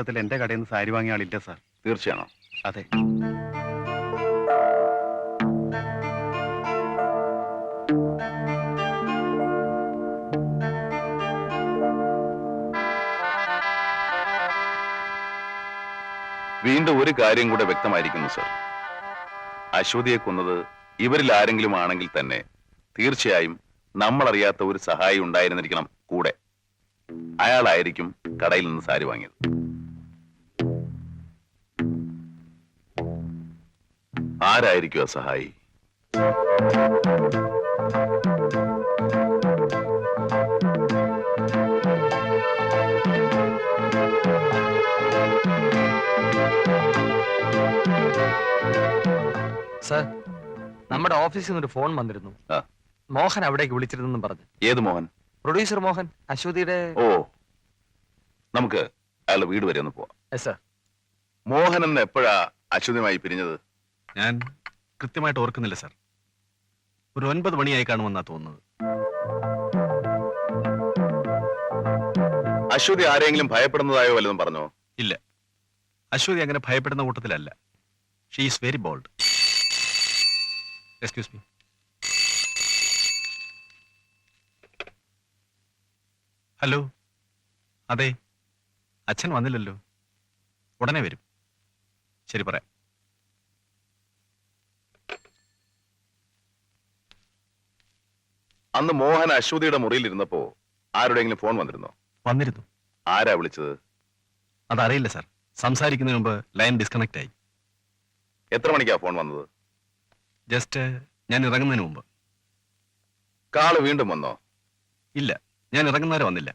കൂട്ടത്തിൽ എന്റെ കടയിൽ നിന്ന് സാരി വാങ്ങിയ ആളില്ല സാർ. തീർച്ചയാണോ? അതെ. വീണ്ടും ഒരു കാര്യം കൂടെ വ്യക്തമായിരിക്കുന്നു സർ. അശ്വതിയെ കൊന്നത് ഇവരിൽ ആരെങ്കിലും ആണെങ്കിൽ തന്നെ തീർച്ചയായും നമ്മൾ അറിയാത്ത ഒരു സഹായി ഉണ്ടായിരുന്നിരിക്കണം കൂടെ. അയാളായിരിക്കും കടയിൽ നിന്ന് സാരി വാങ്ങിയത്. ആരായിരിക്കും ആ സഹായി? സർ, നമ്മുടെ ഓഫീസിൽ നിന്നൊരു ഫോൺ വന്നിരുന്നു. മോഹൻ അവിടേക്ക് വിളിച്ചിരുന്നെന്നും പറഞ്ഞു. ഏത് മോഹൻ? പ്രൊഡ്യൂസർ മോഹൻ, അശ്വതിയുടെ. ഓ, നമുക്ക് അയാളുടെ വീട് വരെ ഒന്ന് പോവാം. സർ. മോഹൻ എന്ന് എപ്പോഴാ അശ്വതിയുമായി പിരിഞ്ഞത്? ഞാൻ കൃത്യമായിട്ട് ഓർക്കുന്നില്ല സാർ. ഒരു 9 മണിയായി കാണുമെന്നാ തോന്നുന്നത്. അശ്വതി ആരെങ്കിലും ഭയപ്പെടുന്നതായോ വല്ലതും പറഞ്ഞോ? ഇല്ല, അശ്വതി അങ്ങനെ ഭയപ്പെടുന്ന കൂട്ടത്തിലല്ല. She is very bold. Excuse me. Hello. അതെ, അച്ഛൻ വന്നില്ലല്ലോ. ഉടനെ വരും. ശരി, പറയാം. അന്ന് മോഹൻ അശ്വതിയുടെ മുറിയിൽ ഇരുന്നപ്പോ ആരുടെയെങ്കിലും ഫോൺ വന്നിരുന്നോ? വന്നിരുന്നു. ആരാ വിളിച്ചത്? അതറിയില്ല സാർ. സംസാരിക്കുന്നതിന് മുമ്പ് ലൈൻ ഡിസ്കണക്ട് ആയി. എത്ര മണിക്കാ ഫോൺ വന്നത്? ജസ്റ്റ് ഞാൻ ഇറങ്ങുന്നതിന് മുമ്പ്. കാള് വീണ്ടും വന്നോ? ഇല്ല, ഞാൻ ഇറങ്ങുന്നവരെ വന്നില്ല.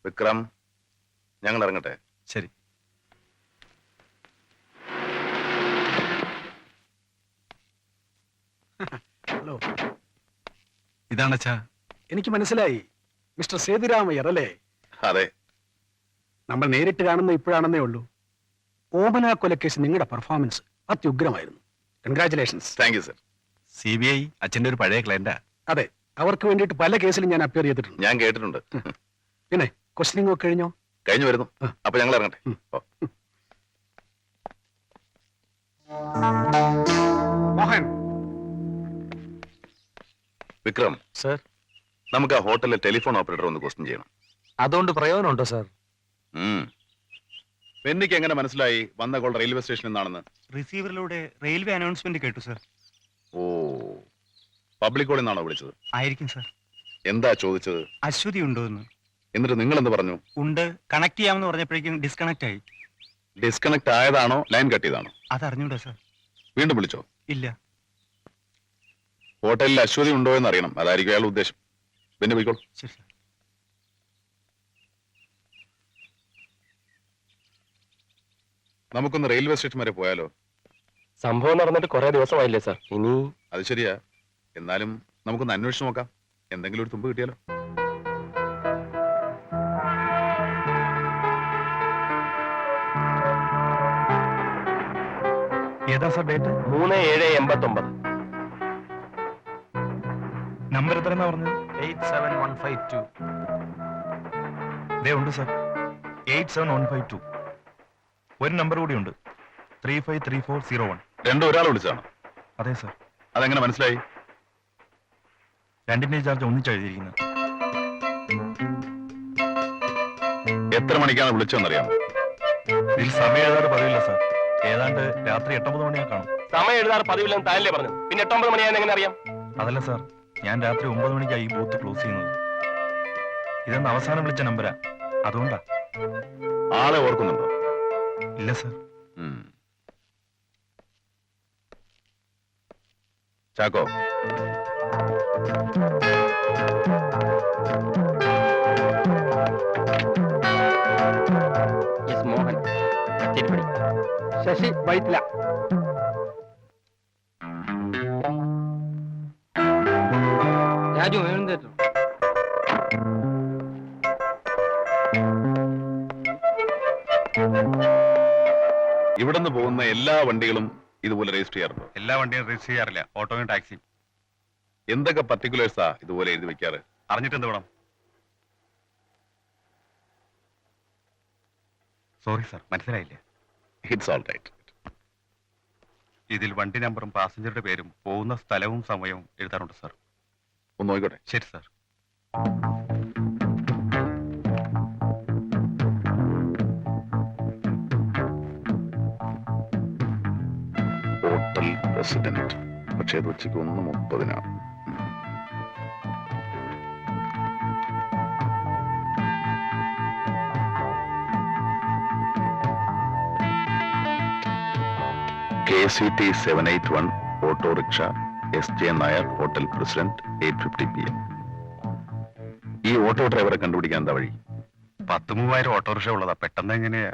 വിക്രം, ഞങ്ങൾ ഇറങ്ങട്ടെ. ശരി. ഹലോ. ഇതാണച്ചാ. എനിക്ക് മനസ്സിലായി. മിസ്റ്റർ സേതുരാമയ്യർ അല്ലേ? അതെ. നമ്മൾ നേരിട്ട് കാണുന്ന ഇപ്പോഴാണെന്നേ ഉള്ളൂ. ഓമന കൊലക്കേസ് നിങ്ങളുടെ പെർഫോമൻസ് അത്യുഗ്രമായിരുന്നു. Congratulations. Thank you sir. CBI അച്ഛൻ്റെ ഒരു പഴയ ക്ലയന്റാ. അതെ, അവർക്ക് വേണ്ടിയിട്ട് പല കേസിലും ഞാൻ അപ്പിയർ ചെയ്തിട്ടുണ്ട്. ഞാൻ കേട്ടിട്ടുണ്ട്. പിന്നെ ക്വസ്റ്റനിങ് ഒക്കെ കഴിഞ്ഞോ? കഴിഞ്ഞു വരുന്നു. അപ്പൊ ഞങ്ങൾ ഇറങ്ങട്ടെ. മോഹൻ. വിക്രം സർ, നമുക്ക് ആ ഹോട്ടലിലെ ടെലിഫോൺ ഓപ്പറേറ്റർ ഒന്ന് ക്വസ്റ്റ്യൻ ചെയ്യണം. അതുകൊണ്ട് പ്രയോജനമുണ്ടോ സർ? പെന്നിക്ക് എങ്ങനെ മനസ്സിലായി വന്ന കോൾ റെയിൽവേ സ്റ്റേഷനിൽ നിന്നാണെന്ന്? റിസീവറിലൂടെ റെയിൽവേ അനൗൺസ്മെന്റ് കേട്ടു സർ. ഓ, പബ്ലിക് കോളിൽ നിന്നാണോ വിളിച്ചത്? ആയിരിക്കും സർ. എന്താ ചോദിച്ചത്? അശ്വതി ഉണ്ടോ എന്ന്. എന്നിട്ട് നിങ്ങൾ എന്ത് പറഞ്ഞു? ഉണ്ട്, കണക്ട് ചെയ്യാമെന്ന് പറഞ്ഞപ്പോഴേക്കും ഡിസ്കണക്ട് ആയി. ഡിസ്കണക്ട് ആയതാണോ ലൈൻ കട്ട് ചെയ്താണോ? അതറിഞ്ഞൂടാ സർ. വീണ്ടും വിളിച്ചോ? ഇല്ല. ഹോട്ടലിൽ അശ്വതി ഉണ്ടോ എന്ന് അറിയണം. അതായിരിക്കും അയാളുടെ ഉദ്ദേശം. പിന്നെ പോയിക്കോളൂ. ശരി സർ. നമുക്കൊന്ന് റെയിൽവേ സ്റ്റേഷൻ വരെ പോയാലോ? സംഭവം നടന്നിട്ട് കുറെ ദിവസമായില്ലേ സർ? ഇനി അത് ശരിയാ. എന്നാലും നമുക്കൊന്ന് അന്വേഷിച്ച് നോക്കാം. എന്തെങ്കിലും ഒരു തുമ്പ് കിട്ടിയാലോ? ഏതാ സാർ ഡേറ്റ്? 3789. നമ്പർ എത്രയെന്നാ പറഞ്ഞത്? 87152. ദേ ഉണ്ട് സാർ. 87152. ഒരു നമ്പർ കൂടി ഉണ്ട്, 353401. രണ്ടും ഒരാൾ വിളിച്ചാണോ? അതെ സാർ. അതെങ്ങനെ മനസ്സിലായി? രണ്ടിന്റെ ചാർജ് ഒന്നിച്ചെഴുതിയിരിക്കുന്നത്. എത്ര മണിക്കാണ് വിളിച്ചതെന്നറിയാമോ? ഇതിൽ സമയം എഴുതാറ് പതിവില്ല സാർ. ഏതാണ്ട് രാത്രി 8-9 മണിയാ കാണും. സമയം എഴുതാറ് പതിവില്ലെന്ന് താഴെ പറഞ്ഞു. പിന്നെ 8-9 മണിയാന്ന് എങ്ങനെ അറിയാം? അതല്ല സാർ, ഞാൻ രാത്രി 9 മണിക്കാണ് ഈ ബൂത്ത് ക്ലോസ് ചെയ്യുന്നത്. ഇതെന്ന് അവസാനം വിളിച്ച നമ്പരാ, അതുകൊണ്ടാ. ആളെ ഓർക്കുന്നുണ്ടോ? ഇല്ല സാർ. ചാക്കോ, മോഹൻ, ശശി വൈറ്റ്ല. രാജു എഴുന്നേറ്റു. ഇവിടുന്ന് പോകുന്ന എല്ലാ വണ്ടികളും ഇതുപോലെ രജിസ്റ്റർ ചെയ്യാറുണ്ടോ? എല്ലാ വണ്ടിയും രജിസ്റ്റർ ചെയ്യാറില്ല, ഓട്ടോയും ടാക്സിയും. എന്തൊക്കെ പർട്ടിക്കുലേഴ്സാ ഇതുപോലെ എഴുതി വെക്കാറ്? അറിഞ്ഞിട്ട് എന്ത് വേണം? സോറി സാർ, മനസ്സിലായില്ല. It's all right. ഇതിൽ വണ്ടി നമ്പറും പാസഞ്ചറുടെ പേരും പോകുന്ന സ്ഥലവും സമയവും എഴുതാറുണ്ട് സാർ. ഒന്ന് നോക്കിക്കോട്ടെ. ശരി സാർ. ഹോട്ടൽ പ്രസിഡന്റ്, പക്ഷേ അത് ഉച്ചയ്ക്ക് 1:30. KCT 781 autorickshaw SJ Nair, hotel president, 8:50 PM. ഈ ഓട്ടോ ഡ്രൈവറെ കണ്ടുപിടിക്കാൻ എന്താ വഴി? 10,000 ഓട്ടോറിക്ഷ ഉള്ളതാ, പെട്ടെന്ന് എങ്ങനെയാ?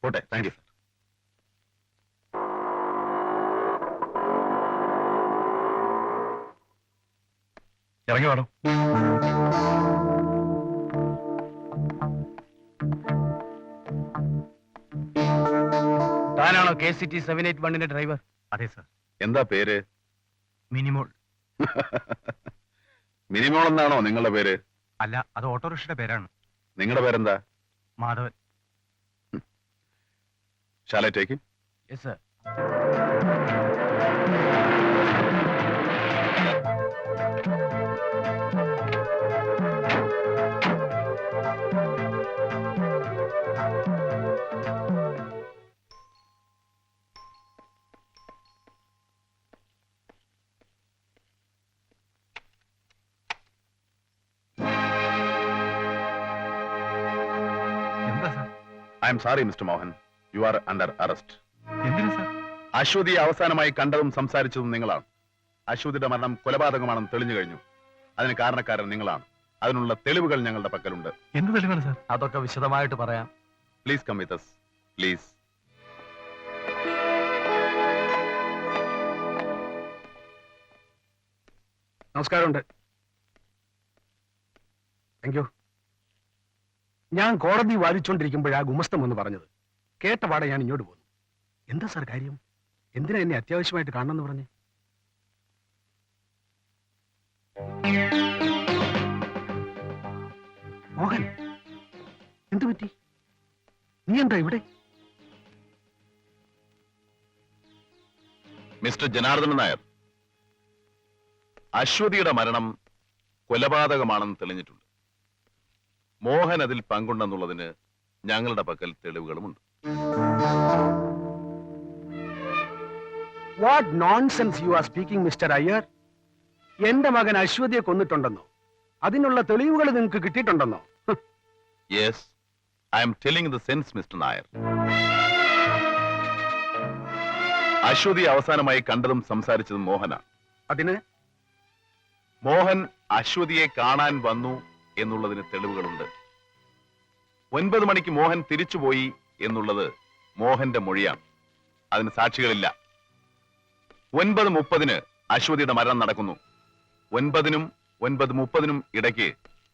പോട്ടെ, താങ്ക് യു. ഇറങ്ങി വേണം. താനാണോ KCT 781 ഡ്രൈവർ? അതെ സാർ. എന്താ പേര്? മിനിമോൾ. മിനിമോൾ എന്നാണോ നിങ്ങളുടെ പേര്? അല്ല, അത് ഓട്ടോറിക്ഷയുടെ പേരാണ്. നിങ്ങളുടെ പേരെന്താ? Madhavan. Shall I take him? Yes sir. എന്താ sir? I am sorry, Mr. Mohan. You are under arrest. എന്തിനാ സാർ? അശ്വതിയെ അവസാനമായി കണ്ടതും സംസാരിച്ചതും നിങ്ങളാണ്. അശ്വതിയുടെ മരണം കൊലപാതകമാണെന്ന് തെളിഞ്ഞു കഴിഞ്ഞു. അതിന് കാരണക്കാരൻ നിങ്ങളാണ്. അതിനുള്ള തെളിവുകൾ ഞങ്ങളുടെ പക്കലുണ്ട്. എന്ത് തെളിവാണ് സാർ? അതൊക്കെ വിശദമായിട്ട് പറയാം. Please come with us. Please. നമസ്കാരമുണ്ട്. Thank you. ഞാൻ കോടതി വാദിച്ചുകൊണ്ടിരിക്കുമ്പോഴാ ഗുമസ്തം എന്ന് പറഞ്ഞത്. കേട്ട പാടെ ഞാൻ ഇങ്ങോട്ട് പോന്നു. എന്താ സാർ കാര്യം? എന്തിനാ എന്നെ അത്യാവശ്യമായിട്ട് കാണണമെന്ന് പറഞ്ഞ്? മോഹൻ, എന്തു പറ്റി? നീ എന്താ ഇവിടെ? മിസ്റ്റർ ജനാർദ്ദനൻ നായർ, അശ്വതിയുടെ മരണം കൊലപാതകമാണെന്ന് തെളിഞ്ഞിട്ടുണ്ട്. മോഹൻ അതിൽ പങ്കുണ്ടെന്നുള്ളതിന് ഞങ്ങളുടെ പക്കൽ തെളിവുകളുമുണ്ട്. What nonsense you are speaking mister Iyer. എന്റെ മകൻ അശ്വതിയെ കൊന്നിട്ടുണ്ടെന്നോ? അതിനുള്ള തെളിവുകൾ നിങ്ങൾക്ക് കിട്ടിയിട്ടുണ്ടെന്നോ? Yes, I'm telling the sense mister Nair. Aswathy അവസാനമായി കണ്ടതും സംസാരിച്ചതും മോഹനാണ്. അതിന് മോഹൻ അശ്വതിയെ കാണാൻ വന്നു എന്നുള്ളതിന് തെളിവുകളുണ്ട്. 9 മണിക്ക് മോഹൻ തിരിച്ചുപോയി എന്നുള്ളത് മോഹന്റെ മൊഴിയാണ്. അതിന് സാക്ഷികളില്ല. 9:30 അശ്വതിയുടെ മരണം നടക്കുന്നു. 9-നും 9:30-നും ഇടയ്ക്ക്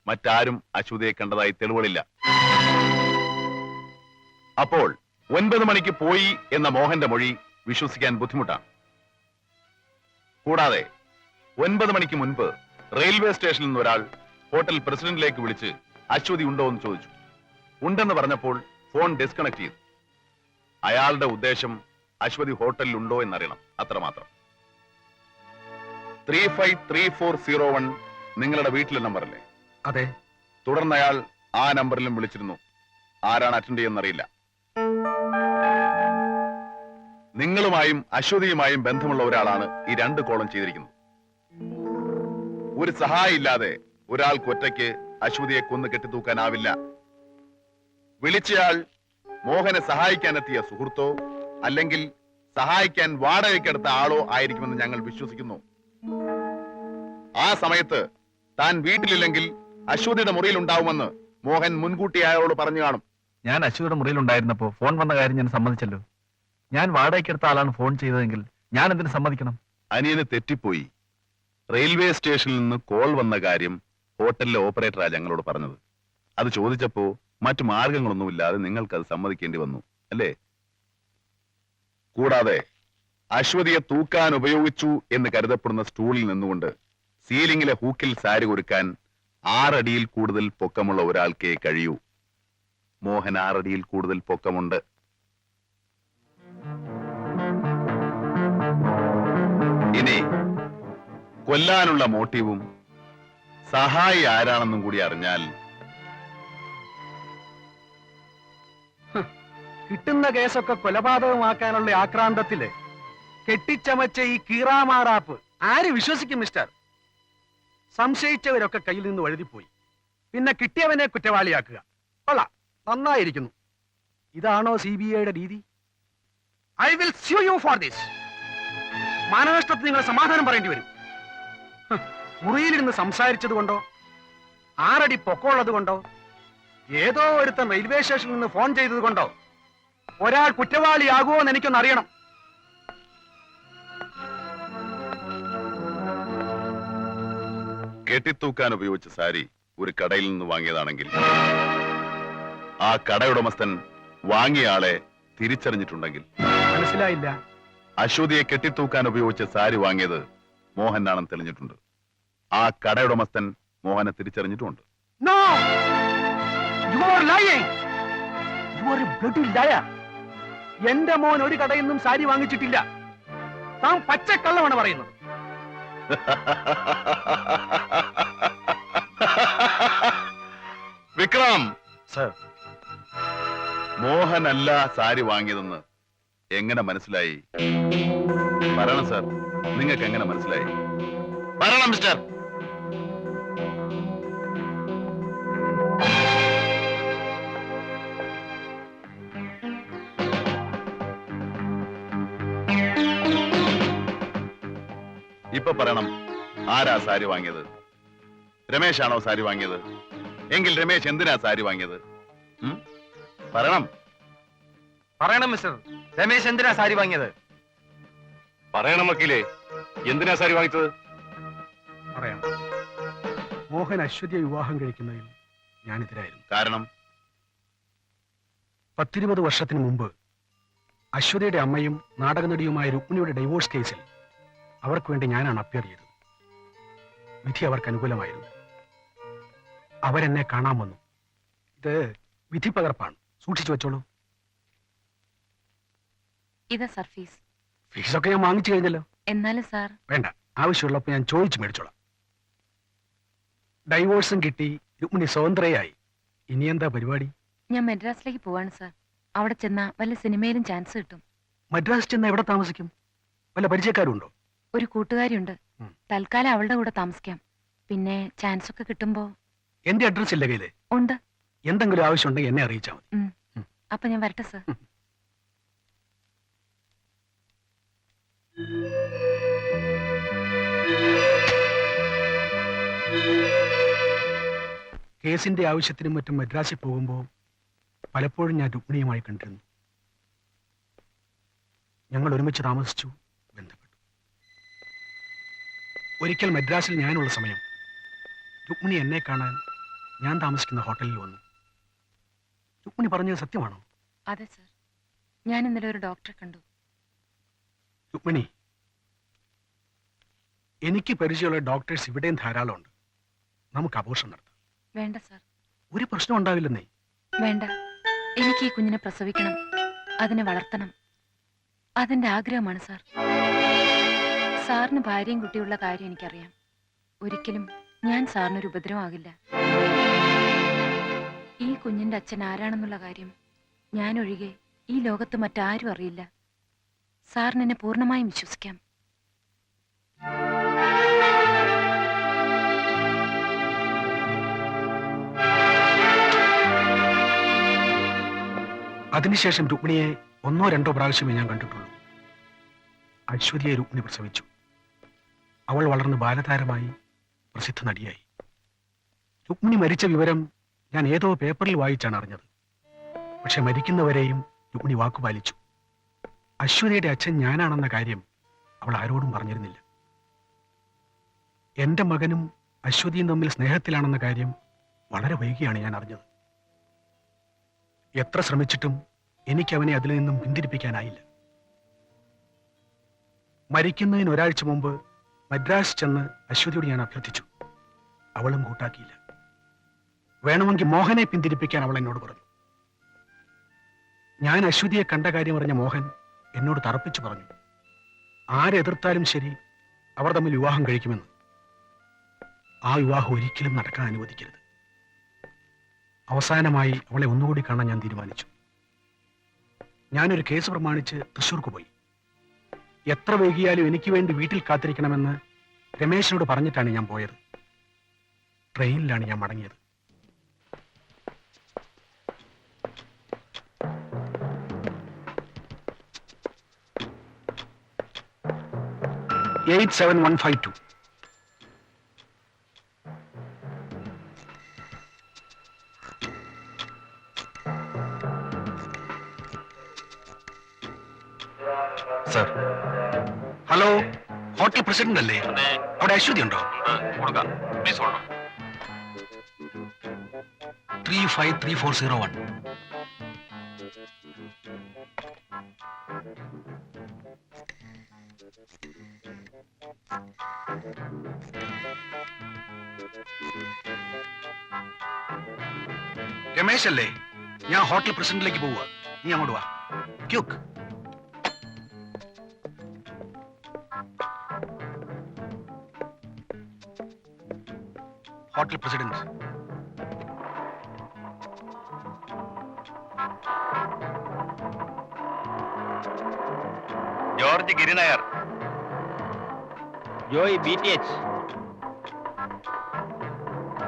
മറ്റാരും അശ്വതിയെ കണ്ടതായി തെളിവുകളില്ല. അപ്പോൾ 9 മണിക്ക് പോയി എന്ന മോഹന്റെ മൊഴി വിശ്വസിക്കാൻ ബുദ്ധിമുട്ടാണ്. കൂടാതെ 9 മണിക്ക് മുൻപ് റെയിൽവേ സ്റ്റേഷനിൽ നിന്ന് ഒരാൾ ഹോട്ടൽ പ്രസിഡന്റിലേക്ക് വിളിച്ച് അശ്വതി ഉണ്ടോ എന്ന് ചോദിച്ചു. ഉണ്ടെന്ന് പറഞ്ഞപ്പോൾ ഫോൺ ഡിസ്കണക്ട് ചെയ്തു. അയാളുടെ ഉദ്ദേശം അശ്വതി ഹോട്ടലിൽ ഉണ്ടോ എന്നറിയണം, അത്രമാത്രം. 353401 നിങ്ങളുടെ വീട്ടിലെ നമ്പറല്ലേ? അതെ. തുടർന്ന് അയാൾ ആ നമ്പറിലും വിളിച്ചിരുന്നു. ആരാണ് അറ്റൻഡ് ചെയ്യുന്നറിയില്ല. നിങ്ങളുമായും അശ്വതിയുമായും ബന്ധമുള്ള ഒരാളാണ് ഈ 2 കോളും ചെയ്തിരിക്കുന്നത്. ഒരു സഹായം ഇല്ലാതെ ഒരാൾക്ക് ഒറ്റയ്ക്ക് അശ്വതിയെ കൊന്നു കെട്ടിത്തൂക്കാനാവില്ല. വിളിച്ചയാൾ മോഹനെ സഹായിക്കാനെത്തിയ സുഹൃത്തോ അല്ലെങ്കിൽ സഹായിക്കാൻ വാടകയ്ക്കെടുത്ത ആളോ ആയിരിക്കുമെന്ന് ഞങ്ങൾ വിശ്വസിക്കുന്നു. ആ സമയത്ത് താൻ വീട്ടിലില്ലെങ്കിൽ അശ്വതിയുടെ മുറിയിൽ ഉണ്ടാവുമെന്ന് മോഹൻ മുൻകൂട്ടി അയാളോട് പറഞ്ഞു കാണും. ഞാൻ അശ്വതിയുടെ മുറിയിൽ ഉണ്ടായിരുന്നപ്പോ ഫോൺ വന്ന കാര്യം ഞാൻ സമ്മതിച്ചല്ലോ. ഞാൻ വാടകയ്ക്കെടുത്ത ആളാണ് ഫോൺ ചെയ്തതെങ്കിൽ ഞാൻ എന്തിനു സമ്മതിക്കണം? അനിയന് തെറ്റിപ്പോയി. റെയിൽവേ സ്റ്റേഷനിൽ നിന്ന് കോൾ വന്ന കാര്യം ഹോട്ടലിലെ ഓപ്പറേറ്ററാ ഞങ്ങളോട് പറഞ്ഞത്. അത് ചോദിച്ചപ്പോ മറ്റു മാർഗങ്ങളൊന്നുമില്ലാതെ നിങ്ങൾക്കത് സമ്മതിക്കേണ്ടി വന്നു അല്ലേ? കൂടാതെ അശ്വതിയെ തൂക്കാൻ ഉപയോഗിച്ചു എന്ന് കരുതപ്പെടുന്ന സ്റ്റൂളിൽ നിന്നുകൊണ്ട് സീലിംഗിലെ ഹൂക്കിൽ സാരി ഒരുക്കാൻ 6 അടിയിൽ കൂടുതൽ പൊക്കമുള്ള ഒരാൾക്കേ കഴിയൂ. മോഹൻ 6 അടിയിൽ കൂടുതൽ പൊക്കമുണ്ട്. ഇനി കൊല്ലാനുള്ള മോട്ടീവും സഹായി ആരാണെന്നും കൂടി അറിഞ്ഞാൽ കിട്ടുന്ന കേസൊക്കെ കൊലപാതകമാക്കാനുള്ള ആക്രാന്തത്തില് കെട്ടിച്ചമച്ച ഈ കീറാമാറാപ്പ് ആര് വിശ്വസിക്കും മിസ്റ്റർ? സംശയിച്ചവരൊക്കെ കയ്യിൽ നിന്ന് വഴുതിപ്പോയി. പിന്നെ കിട്ടിയവനെ കുറ്റവാളിയാക്കുക. കൊള്ളാം, നന്നായിരിക്കുന്നു. ഇതാണോ CBIയുടെ രീതി? I will sue you for this. മാനനഷ്ടത്തിന് നിങ്ങൾ സമാധാനം പറയേണ്ടി വരും. മുറിയിലിരുന്ന് സംസാരിച്ചത് കൊണ്ടോ, 6 അടി പൊക്കമുള്ളത് കൊണ്ടോ, ഏതോ ഒരുത്തൻ റെയിൽവേ സ്റ്റേഷനിൽ നിന്ന് ഫോൺ ചെയ്തത് കൊണ്ടോ ഒരാൾ കുറ്റവാളിയാകുമോ എന്ന് എനിക്കൊന്നറിയണം. കെട്ടിത്തൂക്കാൻ ഉപയോഗിച്ച സാരി ഒരു കടയിൽ നിന്ന് വാങ്ങിയതാണെങ്കിൽ ആ കടയുടമസ്ഥൻ വാങ്ങിയ ആളെ തിരിച്ചറിഞ്ഞിട്ടുണ്ടെങ്കിൽ, മനസ്സിലായില്ല. അശ്വതിയെ കെട്ടിത്തൂക്കാൻ ഉപയോഗിച്ച സാരി വാങ്ങിയത് മോഹനാണെന്ന് തെളിഞ്ഞിട്ടുണ്ട്. ആ കടയുടമസ്ഥൻ മോഹനെ തിരിച്ചറിഞ്ഞിട്ടുമുണ്ട്. No! You are lying! You are a bloody liar! എന്റെ മോൻ ഒരു കടയിൽ നിന്നും സാരി വാങ്ങിച്ചിട്ടില്ല. താൻ പച്ചക്കള്ളമാണ് പറയുന്നത്. വിക്രം സർ, മോഹനല്ല സാരി വാങ്ങിയതെന്ന് എങ്ങനെ മനസ്സിലായി? പറയണം സാർ, നിങ്ങൾക്ക് എങ്ങനെ മനസ്സിലായി? പറയണം മിസ്റ്റർ. ഇപ്പൊ പറയണം, ആരാ സാരി വാങ്ങിയത്? രമേശാണോ സാരി വാങ്ങിയത്? എങ്കിൽ രമേശ് എന്തിനാ സാരി വാങ്ങിയത്? പറയണം. പറയണം മിസ്റ്റർ, രമേശ് എന്തിനാ സാരി വാങ്ങിയത്? പറയണം വക്കീലേ, എന്തിനാ സാരി വാങ്ങിച്ചത്? പറയാം. മോഹൻ അശ്വതിയെ വിവാഹം കഴിക്കുന്നതിൽ ഞാനെതിരായിരുന്നു. കാരണം 10-20 വർഷത്തിന് മുമ്പ് അശ്വതിയുടെ അമ്മയും നാടകനടിയുമായ രുക്മിണിയുടെ ഡൈവോഴ്സ് കേസിൽ അവർക്ക് വേണ്ടി ഞാനാണ് അപ്പിയർ ചെയ്തത്. വിധി അവർക്ക് അനുകൂലമായിരുന്നു. അവരെന്നെ കാണാൻ വന്നു. ഇത് വിധി പകർപ്പാണ്, സൂക്ഷിച്ചു വെച്ചോളൂ. ഇതാ സർ ഫീസ്. ഫീസൊക്കെ ഞാൻ വാങ്ങിച്ചു കഴിഞ്ഞല്ലോ. എന്നാലും സാർ. വേണ്ട, ആവശ്യമുള്ളപ്പോ ഞാൻ ചോദിച്ചു മേടിച്ചോളാം. ഡൈവോഴ്സും കിട്ടി, രുക്മിണി സ്വതന്ത്രയായി. ഇനി എന്താ പരിപാടി? ഞാൻ മദ്രാസിലേക്ക് പോവാണ് സാർ. അവിടെ ചെന്നാ വല്ല സിനിമയിലും ചാൻസ് കിട്ടും. മദ്രാസ് ചെന്ന എവിടെ താമസിക്കും? വല്ല പരിചയക്കാരുണ്ടോ? ഒരു കൂട്ടുകാരിയുണ്ട്. തൽക്കാലം അവളുടെ കൂടെ താമസിക്കാം. പിന്നെ ചാൻസ് ഒക്കെ കിട്ടുമ്പോ. എന്റെ അഡ്രസ് ഇല്ല കയ്യില്? ഉണ്ട്. എന്തെങ്കിലും ആവശ്യമുണ്ടെങ്കിൽ എന്നെ അറിയിച്ചാൽ മതി. അപ്പൊ ഞാൻ വരട്ടെ സാർ. കേസിന്റെ ആവശ്യത്തിനും മറ്റും മദ്രാസിൽ പോകുമ്പോൾ പലപ്പോഴും ഞാൻ രുക്മിണിയുമായി കണ്ടിരുന്നു. ഞങ്ങൾ ഒരുമിച്ച് താമസിച്ചു, ബന്ധപ്പെട്ടു. ഒരിക്കൽ മദ്രാസിൽ ഞാനുള്ള സമയം രുക്മിണി എന്നെ കാണാൻ ഞാൻ താമസിക്കുന്ന ഹോട്ടലിൽ വന്നു. രുക്മിണി പറഞ്ഞത് സത്യമാണോ? അതെ സാർ, ഞാൻ ഇന്നലെ ഒരു ഡോക്ടറെ കണ്ടു. രുക്മിണി, എനിക്ക് പരിചയമുള്ള ഡോക്ടേഴ്സ് ഇവിടെയും ധാരാളമുണ്ട്. നമുക്ക് അബോർഷൻ നടത്താം. വേണ്ട സാർ. ഒരു പ്രശ്നം ഉണ്ടാവില്ലെന്നേ. വേണ്ട, എനിക്ക് ഈ കുഞ്ഞിനെ പ്രസവിക്കണം, അതിനെ വളർത്തണം. അതെന്റെ ആഗ്രഹമാണ് സാർ. സാറിന് ഭാര്യയും കുട്ടിയുള്ള കാര്യം എനിക്കറിയാം. ഒരിക്കലും ഞാൻ സാറിനൊരു ഉപദ്രവമാകില്ല. ഈ കുഞ്ഞിന്റെ അച്ഛൻ ആരാണെന്നുള്ള കാര്യം ഞാൻ ഒഴികെ ഈ ലോകത്ത് മറ്റാരും അറിയില്ല. സാറിന് എന്നെ പൂർണ്ണമായും വിശ്വസിക്കാം. അതിനുശേഷം രുക്മിണിയെ 1-2 പ്രാവശ്യമേ ഞാൻ കണ്ടിട്ടുള്ളൂ. അശ്വതിയെ രുക്മിണി പ്രസവിച്ചു. അവൾ വളർന്ന് ബാലതാരമായി, പ്രസിദ്ധ നടിയായി. രുക്മിണി മരിച്ച വിവരം ഞാൻ ഏതോ പേപ്പറിൽ വായിച്ചാണ് അറിഞ്ഞത്. പക്ഷെ മരിക്കുന്നവരെയും രുക്മിണി വാക്കുപാലിച്ചു. അശ്വതിയുടെ അച്ഛൻ ഞാനാണെന്ന കാര്യം അവൾ ആരോടും പറഞ്ഞിരുന്നില്ല. എന്റെ മകനും അശ്വതിയും തമ്മിൽ സ്നേഹത്തിലാണെന്ന കാര്യം വളരെ വൈകിയാണ് ഞാൻ അറിഞ്ഞത്. എത്ര ശ്രമിച്ചിട്ടും എനിക്ക് അവനെ അതിൽ നിന്നും പിന്തിരിപ്പിക്കാനായില്ല. മരിക്കുന്നതിന് ഒരാഴ്ച മുമ്പ് മദ്രാസ് ചെന്ന് അശ്വതിയോട് ഞാൻ അഭ്യർത്ഥിച്ചു. അവളും കൂട്ടാക്കിയില്ല. വേണമെങ്കിൽ മോഹനെ പിന്തിരിപ്പിക്കാൻ അവൾ എന്നോട് പറഞ്ഞു. ഞാൻ അശ്വതിയെ കണ്ട കാര്യം അറിഞ്ഞ മോഹൻ എന്നോട് തറപ്പിച്ചു പറഞ്ഞു, ആരെതിർത്താലും ശരി അവർ തമ്മിൽ വിവാഹം കഴിക്കുമെന്ന്. ആ വിവാഹം ഒരിക്കലും നടക്കാൻ അനുവദിക്കരുത്. അവസാനമായി അവളെ ഒന്നുകൂടി കാണാൻ ഞാൻ തീരുമാനിച്ചു. ഞാനൊരു കേസ് പ്രമാണിച്ച് തൃശ്ശൂർക്ക് പോയി. എത്ര വൈകിയാലും എനിക്ക് വേണ്ടി വീട്ടിൽ കാത്തിരിക്കണമെന്ന് രമേശിനോട് പറഞ്ഞിട്ടാണ് ഞാൻ പോയത്. ട്രെയിനിലാണ് ഞാൻ മടങ്ങിയത്. Eight 7152. Sir, hello, hotel president അല്ലേ? അവിടെ അശ്വതി ഉണ്ടോ? 353401. രമേശ് അല്ലേ? ഞാൻ ഹോട്ടൽ പ്രസിഡന്റിലേക്ക് പോവുക. നീ അങ്ങോട്ട് വാ. Quick. Hotel president. George Girinair. Joy BTH.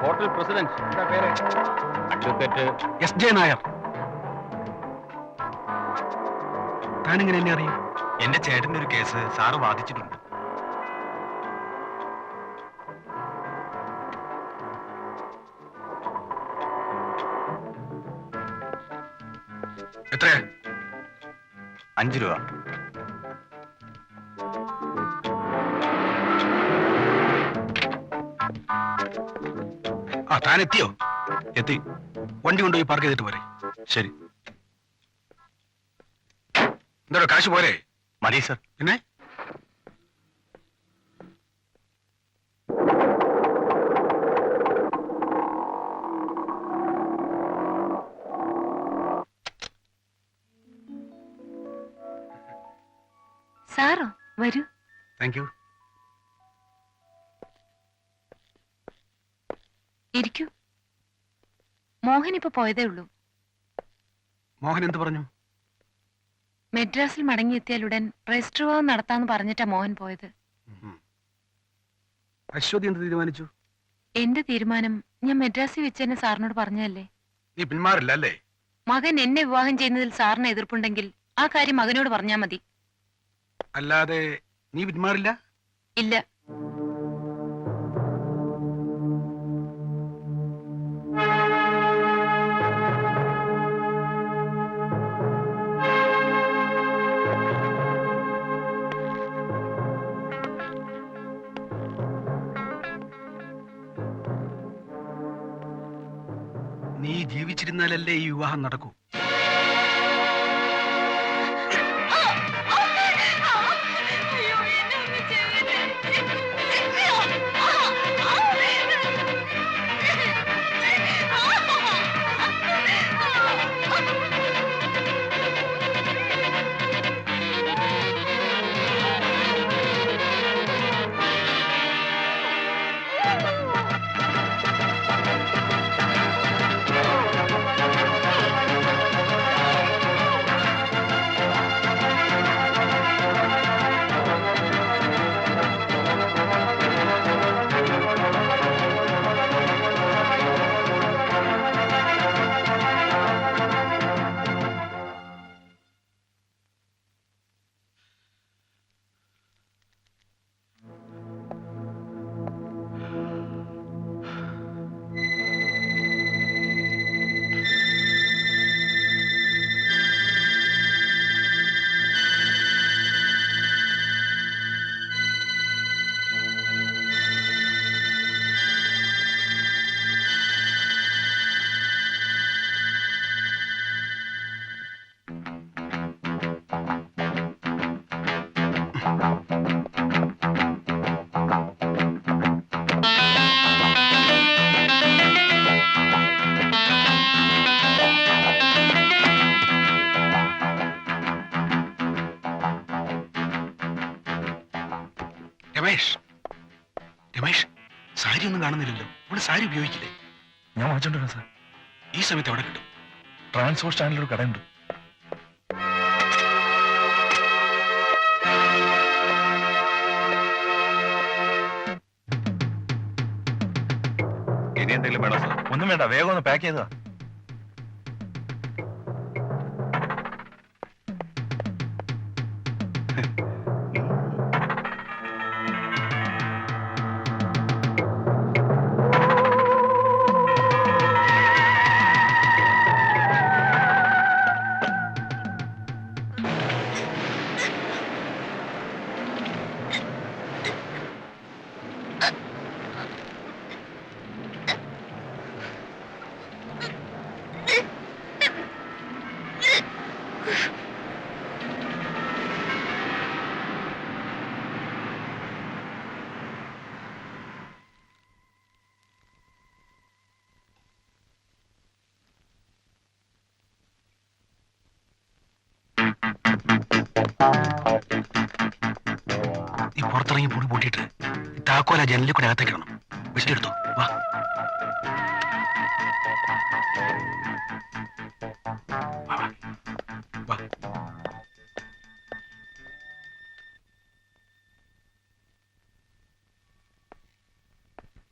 Hotel president. എന്താ പേര്? Advocate SJ Nair. താനിങ്ങനെ എന്നെ അറിയും? എന്റെ ചേട്ടന്റെ ഒരു കേസ് സാറ് വാദിച്ചിട്ടുണ്ട്. എത്രയാ? 5 രൂപ. ആ, താൻ എത്തിയോ? എത്തി. വണ്ടി കൊണ്ടുപോയി പാർക്ക് ചെയ്തിട്ട് പോരെ. ശരി. എന്താ കാശ് പോരെ? മതി സർ. പിന്നെ സാറോ, വരൂ. Thank you. ഇരിക്കൂ. മോഹൻ ഇപ്പൊ പോയതേ ഉള്ളൂ. മോഹൻ എന്ത് പറഞ്ഞു? മെഡ്രാസിൽ മടങ്ങിയെത്തിയാലുടൻ രജിസ്റ്റർ വിവാഹം നടത്താന്ന് പറഞ്ഞിട്ടാ മോഹൻ പോയത്. അശ്വതി എന്ത് തീരുമാനിച്ചു? എന്റെ തീരുമാനം ഞാൻ മെഡ്രാസിൽ വെച്ച് തന്നെ സാറിനോട് പറഞ്ഞതല്ലേ. നീ പിന്മാറില്ല അല്ലേ? മകൻ എന്നെ വിവാഹം ചെയ്യുന്നതിൽ സാറിന് എതിർപ്പുണ്ടെങ്കിൽ ആ കാര്യം മകനോട് പറഞ്ഞാൽ മതി. അല്ലാതെ നീ പിന്മാറില്ല? ഇല്ല. നീ ജീവിച്ചിരുന്നാലല്ലേ ഈ വിവാഹം നടക്കൂ. രമേഷ്, രമേഷ്, സാരി ഒന്നും കാണുന്നില്ലല്ലോ. ഇവിടെ സാരി ഉപയോഗിക്കില്ലേ? ഞാൻ വാങ്ങിച്ചോണ്ടിരുന്നു സാർ. ഈ സമയത്ത് എവിടെ കിട്ടും? ട്രാൻസ്പോർട്ട് സ്റ്റാൻഡിലൊരു കടയുണ്ട്. ഇനി എന്തെങ്കിലും വേണോ സാർ? ഒന്നും വേണ്ട, വേഗം ഒന്ന് പാക്ക് ചെയ്തതാ. നീ പുറത്തിറങ്ങി പൊടി പൂട്ടിയിട്ട് താക്കോല ജനലിൽ കൂടെ അകത്തേക്ക് ഇടണം. വെച്ചെടുത്തോ, വാ. വാ, വാ. വാ.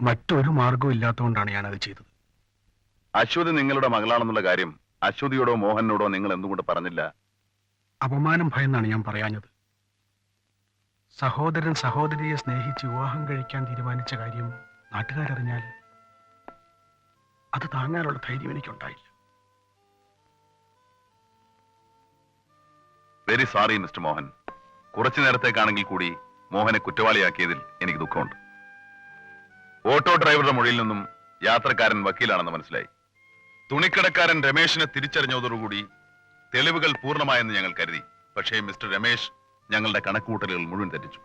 മറ്റൊരു മാർഗവും ഇല്ലാത്തതുകൊണ്ടാണ് ഞാനത് ചെയ്തത്. അശ്വതി നിങ്ങളുടെ മകളാണെന്നുള്ള കാര്യം അശ്വതിയോടോ മോഹനോടോ നിങ്ങൾ എന്തുകൊണ്ട് പറഞ്ഞില്ല? അപമാനം ഭയന്നാണ് ഞാൻ പറയാഞ്ഞത്. സഹോദരൻ സഹോദരിയെ സ്നേഹിച്ച് വിവാഹം കഴിക്കാൻ തീരുമാനിച്ച കാര്യം നാട്ടുകാരറിഞ്ഞാൽ അത് താങ്ങാനുള്ള ധൈര്യം എനിക്കുണ്ടായില്ല. Very sorry mister Mohan. കുറച്ചു നേരത്തേക്കാണെങ്കിൽ കൂടി മോഹനെ കുറ്റവാളിയാക്കിയതിൽ എനിക്ക് ദുഃഖമുണ്ട്. ഓട്ടോ ഡ്രൈവറുടെ മൊഴിയിൽ നിന്നും യാത്രക്കാരൻ വക്കീലാണെന്ന് മനസ്സിലായി. തുണിക്കടക്കാരൻ രമേശിനെ തിരിച്ചറിഞ്ഞതോടുകൂടി തെളിവുകൾ പൂർണ്ണമായെന്ന് ഞങ്ങൾ കരുതി. പക്ഷേ മിസ്റ്റർ രമേശ് ഞങ്ങളുടെ കണക്കുകൂട്ടലുകൾ മുഴുവൻ തെറ്റിച്ചു.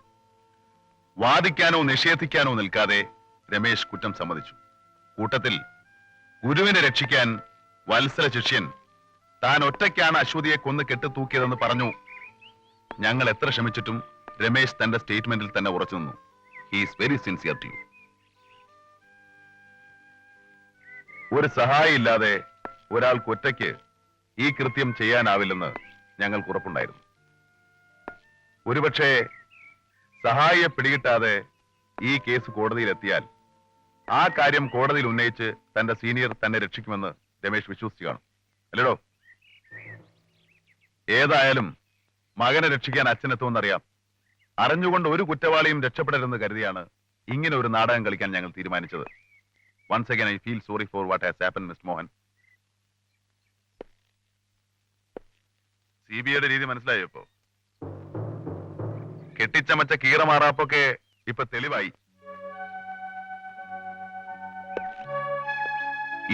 വാദിക്കാനോ നിഷേധിക്കാനോ നിൽക്കാതെ രമേശ് കുറ്റം സമ്മതിച്ചു. കൂട്ടത്തിൽ ഗുരുവിനെ രക്ഷിക്കാൻ വത്സല ശിഷ്യൻ താൻ ഒറ്റയ്ക്കാണ് അശ്വതിയെ കൊന്ന് കെട്ടിത്തൂക്കിയതെന്ന് പറഞ്ഞു. ഞങ്ങൾ എത്ര ശ്രമിച്ചിട്ടും രമേശ് തന്റെ സ്റ്റേറ്റ്മെന്റിൽ തന്നെ ഉറച്ചു നിന്നു. He is very sincere to you. ഒരു സഹായം ഇല്ലാതെ ഒരാൾക്ക് ഒറ്റയ്ക്ക് ഈ കൃത്യം ചെയ്യാനാവില്ലെന്ന് ഞങ്ങൾക്ക് ഉറപ്പുണ്ടായിരുന്നു. ഒരുപക്ഷെ സഹായിയെ പിടികിട്ടാതെ ഈ കേസ് കോടതിയിലെത്തിയാൽ ആ കാര്യം കോടതിയിൽ ഉന്നയിച്ച് തന്റെ സീനിയർ തന്നെ രക്ഷിക്കുമെന്ന് രമേശ് വിശ്വസിച്ചു കാണും. അല്ലേടോ? ഏതായാലും മകനെ രക്ഷിക്കാൻ അച്ഛനെത്തുമെന്നറിയാം. അറിഞ്ഞുകൊണ്ട് ഒരു കുറ്റവാളിയും രക്ഷപ്പെടരുതെന്ന് കരുതിയാണ് ഇങ്ങനെ ഒരു നാടകം കളിക്കാൻ ഞങ്ങൾ തീരുമാനിച്ചത്. Once again, I feel sorry for what has happened, Mr. Mohan. CBIയുടെ രീതി മനസ്സിലായോ ഇപ്പോ? കെട്ടിച്ചമച്ച കീറമാറാപ്പൊക്കെ ഇപ്പൊ തെളിവായി.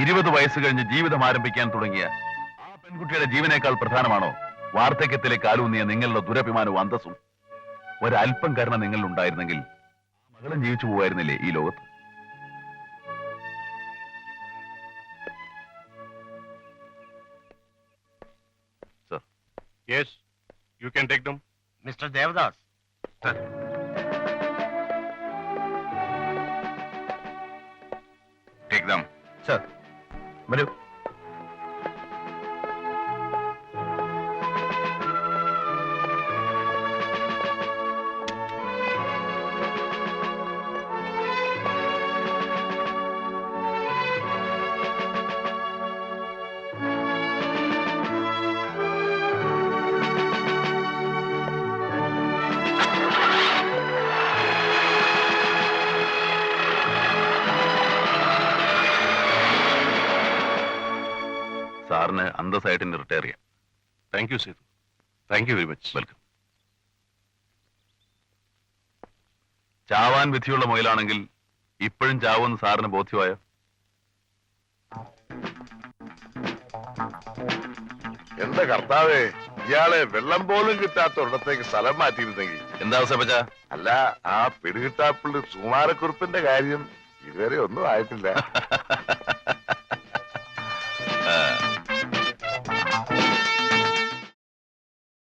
20 വയസ്സ് കഴിഞ്ഞ് ജീവിതം ആരംഭിക്കാൻ തുടങ്ങിയ ആ പെൺകുട്ടിയുടെ ജീവനേക്കാൾ പ്രധാനമാണോ വാർദ്ധക്യത്തിലെ കാലൂന്നിയ നിങ്ങളുടെ ദുരഭിമാനവും അന്തസ്സും? ഒരല്പം കരുണ നിങ്ങളിൽ ഉണ്ടായിരുന്നെങ്കിൽ മകളും ജീവിച്ചു പോവായിരുന്നില്ലേ ഈ ലോകത്ത്? Yes, you can take them. Mr. Devdas. Sir. Take them. Sir, വരൂ. സാറിന് അന്തസ്സായിട്ട് റിട്ടയർ ചെയ്യാം. Thank you, Setu. Thank you very much. Welcome. ചാവാൻ വിധിയുള്ള മുയലാണെങ്കിൽ ഇപ്പോഴും ചാവുമെന്ന് സാറിന് ബോധ്യമായോ? എന്റെ കർത്താവേ, ഇയാളെ വെള്ളം പോലും കിട്ടാത്ത ഒരിടത്തേക്ക് സ്ഥലം മാറ്റിയിരുന്നെങ്കിൽ. എന്താ സപ്പച്ച? അല്ല, ആ പിടികിട്ടാപ്പുള്ളി സുകുമാരക്കുറുപ്പിന്റെ കാര്യം ഇതുവരെ ഒന്നും ആയിട്ടില്ല.